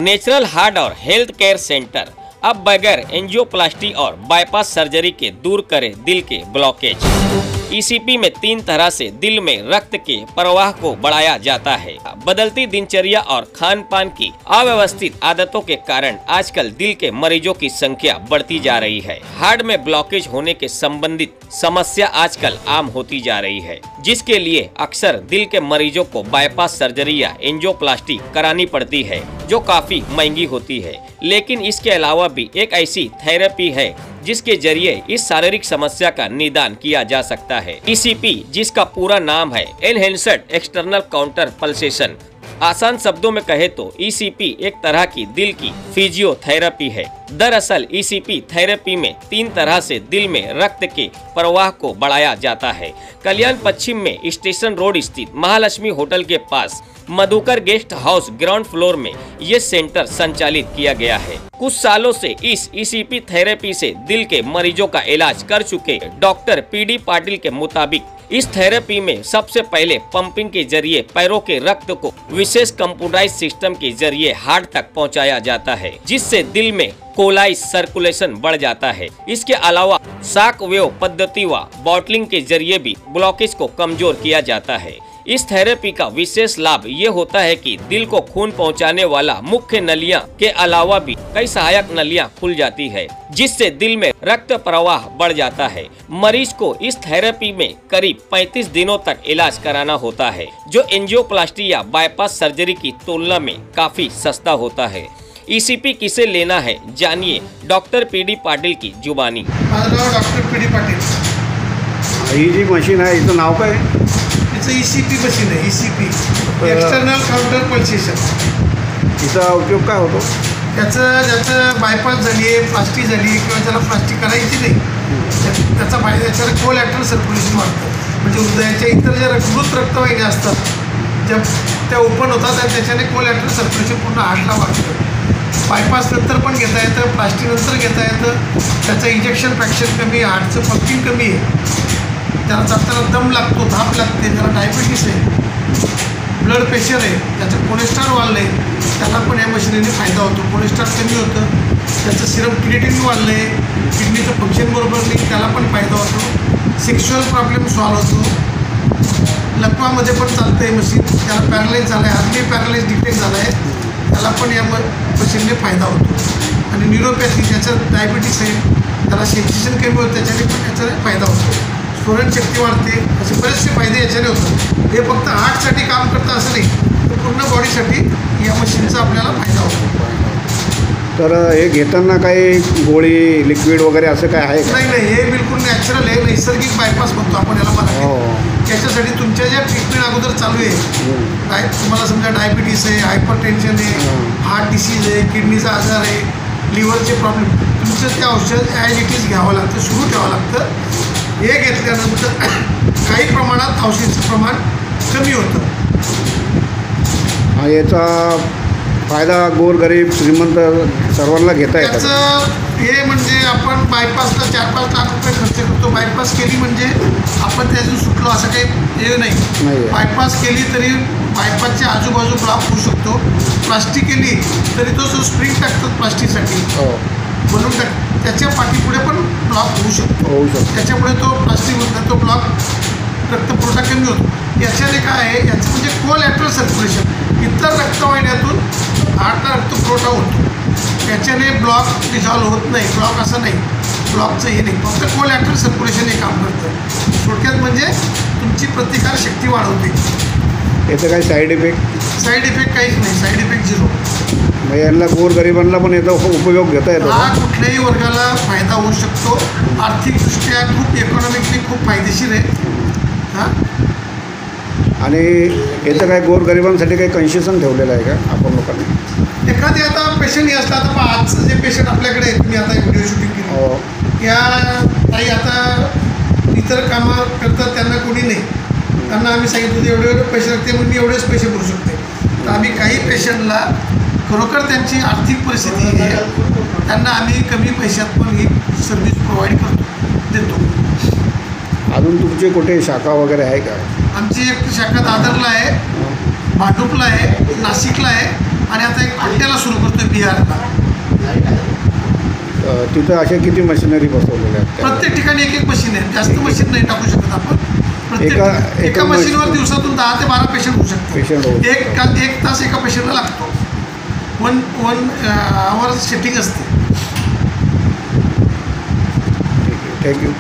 Natural heart और health care centre अब बगैर एंजियोप्लास्टी और बाईपास सर्जरी के दूर करे दिल के ब्लॉकेज। ईसीपी में 3 तरह से दिल में रक्त के प्रवाह को बढ़ाया जाता है। बदलती दिनचर्या और खान पान की अव्यवस्थित आदतों के कारण आजकल दिल के मरीजों की संख्या बढ़ती जा रही है। हार्ट में ब्लॉकेज होने के संबंधित समस्या आजकल आम होती जा रही है, जिसके लिए अक्सर दिल के मरीजों को बाईपास सर्जरी या एंजियोप्लास्टी करानी पड़ती है, जो काफी महंगी होती है। लेकिन इसके अलावा भी एक ऐसी थेरेपी है जिसके जरिए इस शारीरिक समस्या का निदान किया जा सकता है। ईसीपी, जिसका पूरा नाम है एनहेंस्ड एक्सटर्नल काउंटर पल्सेशन, आसान शब्दों में कहे तो ईसीपी एक तरह की दिल की फिजियोथेरेपी है। दरअसल ईसीपी थेरेपी में 3 तरह से दिल में रक्त के प्रवाह को बढ़ाया जाता है। कल्याण पश्चिम में स्टेशन रोड स्थित महालक्ष्मी होटल के पास Madhukar guest house ground floor में ये सेंटर संचालित किया गया है। कुछ सालों से इस ईसीपी थेरेपी से दिल के मरीजों का इलाज कर चुके डॉक्टर पीडी पाटिल के मुताबिक इस थेरेपी में सबसे पहले पंपिंग के जरिए पैरों के रक्त को विशेष कंप्यूटराइज सिस्टम के जरिए हार्ट तक पहुंचाया जाता है, जिससे दिल में कोलाइज सर्कुलेशन बढ़ जाता है। इसके अलावा शॉक वेव पद्धति व बॉटलिंग के जरिए भी ब्लॉकेज को कमजोर किया जाता है। इस थेरेपी का विशेष लाभ ये होता है कि दिल को खून पहुंचाने वाला मुख्य नलियां के अलावा भी कई सहायक नलियां खुल जाती है, जिससे दिल में रक्त प्रवाह बढ़ जाता है। मरीज को इस थेरेपी में करीब 35 दिनों तक इलाज कराना होता है, जो एंजियोप्लास्टी या बाईपास सर्जरी की तुलना में काफी सस्ता होता है। ईसीपी किसे लेना है, जानिए डॉक्टर पीडी पाटिल की जुबानी। डॉक्टर पीडी पाटिल, ही जी मशीन आहे, हिचं नाव काय? ईसीपी मशीन आहे। ECP external counter pulsation. हिचा उपयोग काय होतो? ज्याचं बायपास झाली आहे, प्लास्टिक झाली किंवा त्याला प्लास्टिक करायची नाही, त्याचा फायदा त्याच्यावर कोलॅटरल सर्क्युलेशन वाढतं। म्हणजे हृदयाच्या इतर ज्या मृत रक्तवाहिन्या असतात त्या ओपन होतात आणि त्याच्याने कोलॅटरल सर्क्युलेशन पूर्ण हार्टला वाढतं। बायपास नंतर पण घेता येतं, प्लास्टिक नंतर घेता येतं। त्याचं इंजेक्शन फ्रॅक्शन कमी आहे, हार्टचं पंपिंग कमी आहे, त्याला चालताना दम लागतो, धाप लागते, त्याला डायबिटीस आहे, ब्लड प्रेशर आहे, त्याचं कोलेस्ट्रॉल वाढलं आहे, त्याला पण या मशिनीने फायदा होतो। कोलेस्ट्रॉल कमी होतं, त्याचं सिरम क्रिएटिनिन वाढलं आहे, किडनीचं फंक्शन बरोबर नाही, त्याला पण फायदा होतो। सेक्शुअल प्रॉब्लेम सॉल्व होतो। लकवामध्ये पण चालतं आहे मशीन, त्याला पॅरालाइज झालं आहे, हार्टली पॅरालाइज डिटेक्ट झाला आहे, त्याला पण या मशीनने फायदा होतो। आणि न्यूरोपॅथी, ज्याचं डायबिटीस आहे, त्याला सेन्सेशन कमी होतं, त्याच्याने पण त्याचा फायदा होतो। स्मरणशक्ती वाढते, असे बरेचसे फायदे याच्याने होतात। हे फक्त हार्टसाठी काम करतं असं नाही, तर पूर्ण बॉडीसाठी या मशीनचा आपल्याला फायदा होतो। तर हे घेताना काही गोळी लिक्विड वगैरे असं काय आहे? नाही, हे बिलकुल नॅचरल आहे, नैसर्गिक बायपास म्हणतो आपण याला मराठीत। त्याच्यासाठी तुमच्या ज्या ट्रीटमेंट अगोदर चालू आहे, तुम्हाला समजा डायबिटीस आहे, हायपरटेन्शन आहे, हार्ट डिसीज आहे, किडनीचा आजार आहे, लिव्हरचे प्रॉब्लेम, तुमचं ते औषध ॲज इट इज घ्यावं लागतं, सुरू ठेवावं लागतं। हे घेतल्यानंतर काही प्रमाणात औषधाचं प्रमाण कमी होतं। याचा फायदा गोरगरीब श्रीमंत सर्वांना घेता येतं। त्याचं हे म्हणजे आपण बायपासला 4-5 लाख रुपये खर्च करतो। बायपास केली म्हणजे आपण त्यातून सुटलो असं काही हे नाही। बायपास केली तरी बायपासच्या आजूबाजू ब्लॉक होऊ शकतो। प्लास्टिक केली तरी तो जो स्प्रिंग टाकतात प्लास्टिकसाठी म्हणून त्याच्या पाठीपुढे पण ब्लॉक होऊ शकतो। त्याच्यामुळे तो प्लास्टिक तो ब्लॉक रक्तपुरवठा कमी होतो। याच्याने काय आहे, याचं म्हणजे कोलॅटरल सर्क्युलेशन, इतर रक्तवाहिन्यातून हार्टला रक्तपुरवठा होतो। त्याच्याने ब्लॉक डिझॉल्व होत नाही, ब्लॉक असं नाही, ब्लॉकचं हे नाही, फक्त कोलॅटरल सर्क्युलेशन हे काम करतं। थोडक्यात म्हणजे तुमची प्रतिकार शक्ती वाढवते। याचं काही साईड इफेक्ट? साईड इफेक्ट काहीच नाही, साईड इफेक्ट 0। मग यांना गोरगरिबांना पण याचा उपयोग घेता येतो? हा कुठल्याही वर्गाला फायदा होऊ शकतो। आर्थिकदृष्ट्या खूप इकॉनॉमिकली खूप फायदेशीर आहे। हां, आणि याचं काय गोरगरिबांसाठी काही कन्सेशन ठेवलेलं आहे का आपण लोकांनी? एखादी आता पेशंट हे असतात, आता आजचं जे पेशंट आपल्याकडे आहे, तुम्ही आता व्हिडिओ शूटिंग केली, या काही आता इतर कामं करतात, त्यांना कोणी नाही, त्यांना आम्ही सांगितलं एवढे पैसे लागते, म्हणून मी एवढेच पैसे भरू शकते। तर आम्ही काही पेशंटला खरोखर त्यांची आर्थिक परिस्थिती आहे, त्यांना आम्ही कमी पैशात पण ही सर्व्हिस प्रोव्हाइड देतो। अजून तुमचे कुठे शाखा वगैरे आहे का? आमची एक शाखा दादरला आहे, भांडुपला आहे, नाशिकला आहे, आणि आता एक पाट्याला सुरू करतो। ERला. तिथं अशा किती मशिनरी बसवलेल्या आहेत प्रत्येक ठिकाणी एक मशीन आहे, जास्त मशीन नाही टाकू शकत आपण. एका मशीनवर दिवसातून 10 ते 12 पेशंट होऊ पेशंट शकतो. होऊ एक तास एका पेशंटला लागतो. वन आवर सेटिंग असते. थँक्यू.